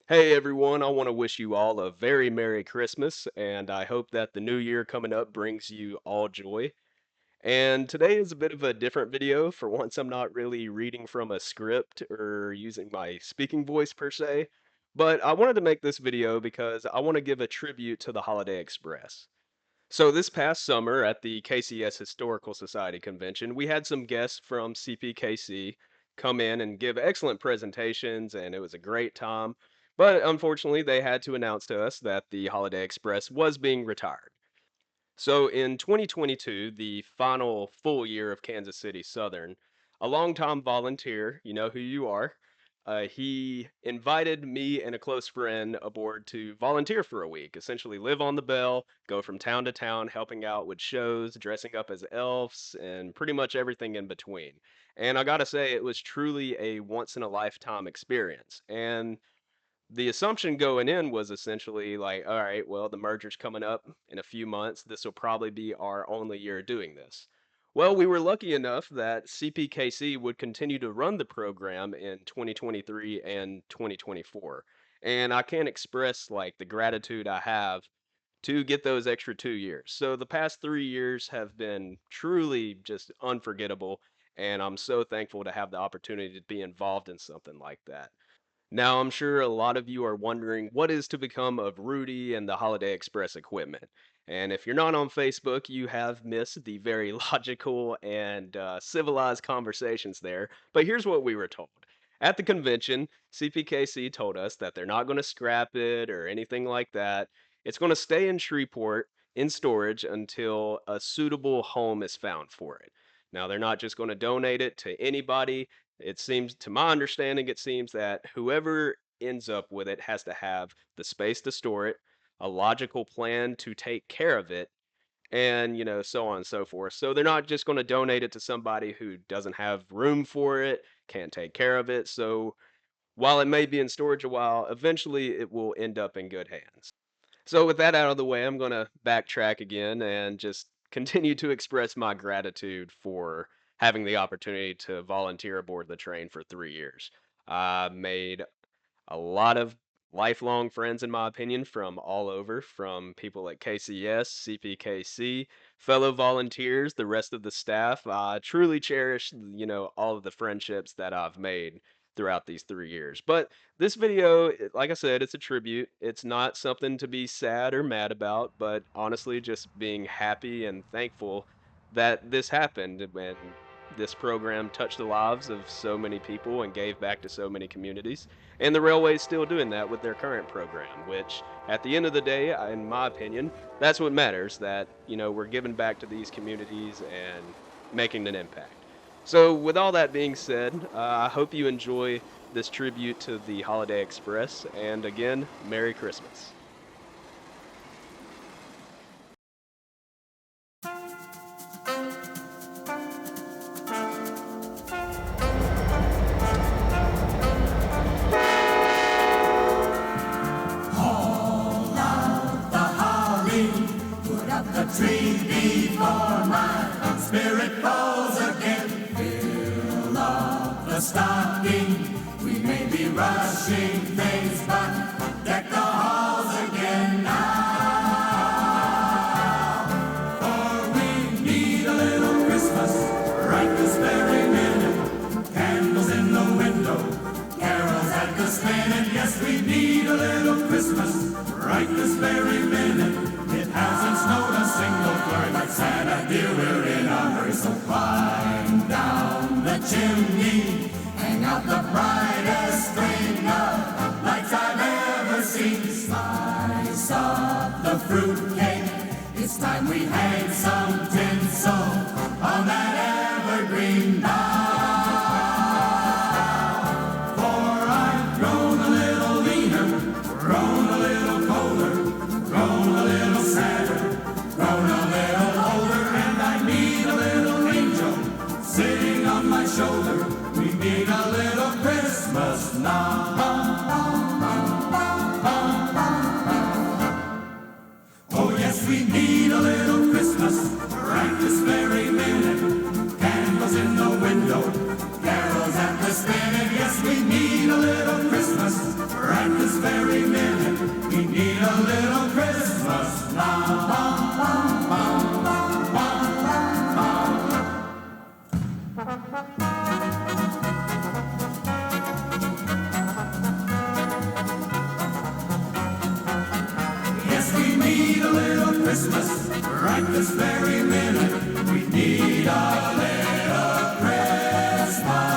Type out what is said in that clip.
Hey everyone, I want to wish you all a very Merry Christmas, and I hope that the new year coming up brings you all joy. And today is a bit of a different video. For once, I'm not really reading from a script or using my speaking voice per se, but I wanted to make this video because I want to give a tribute to the Holiday Express. So this past summer at the KCS Historical Society convention, we had some guests from CPKC come in and give excellent presentations, and it was a great time. But unfortunately, they had to announce to us that the Holiday Express was being retired. So in 2022, the final full year of Kansas City Southern, a longtime volunteer, you know who you are, he invited me and a close friend aboard to volunteer for a week, essentially live on the bell, go from town to town, helping out with shows, dressing up as elves, and pretty much everything in between. And I gotta say, it was truly a once in a lifetime experience. And the assumption going in was essentially like, all right, well, the merger's coming up in a few months. This will probably be our only year doing this. Well, we were lucky enough that CPKC would continue to run the program in 2023 and 2024. And I can't express like the gratitude I have to get those extra 2 years. So the past 3 years have been truly just unforgettable. And I'm so thankful to have the opportunity to be involved in something like that. Now, I'm sure a lot of you are wondering what is to become of Rudy and the Holiday Express equipment. And if you're not on Facebook, you have missed the very logical and civilized conversations there. But here's what we were told. At the convention, CPKC told us that they're not going to scrap it or anything like that. It's going to stay in Shreveport in storage until a suitable home is found for it. Now, they're not just going to donate it to anybody. It seems, to my understanding, it seems that whoever ends up with it has to have the space to store it, a logical plan to take care of it, and, so on and so forth. So they're not just going to donate it to somebody who doesn't have room for it, can't take care of it. So while it may be in storage a while, eventually it will end up in good hands. So with that out of the way, I'm going to backtrack again and just continue to express my gratitude for having the opportunity to volunteer aboard the train for 3 years. I made a lot of lifelong friends, in my opinion, from all over, from people at KCS, CPKC, fellow volunteers, the rest of the staff. I truly cherish, all of the friendships that I've made throughout these 3 years. But this video, like I said, it's a tribute. It's not something to be sad or mad about, but honestly, just being happy and thankful that this happened when this program touched the lives of so many people and gave back to so many communities. And the railway's still doing that with their current program, which at the end of the day, in my opinion, that's what matters, that, we're giving back to these communities and making an impact. So with all that being said, I hope you enjoy this tribute to the Holiday Express. And again, Merry Christmas. Put up the tree before my spirit falls again. Fill up the stocking. We may be rushing things, but deck the halls again now. For we need a little Christmas right this very minute. Candles in the window, carols at the spinet. Yes, we need a little Christmas right this very minute. It hasn't snowed a single flurry, but Santa dear, we're in a hurry. So climb down the chimney, hang out the brightest string of lights I've ever seen. Slice up the fruitcake, it's time we hang some tinsel on that evergreen bough. For I've grown a little leaner, grown a little colder, grown a little sadder, grown a little older, and I need a little angel sitting on my shoulder. We need a little Christmas now. Oh yes, we need a little Christmas very minute. We need a little Christmas now. Yes, we need a little Christmas right this very minute. We need a little Christmas.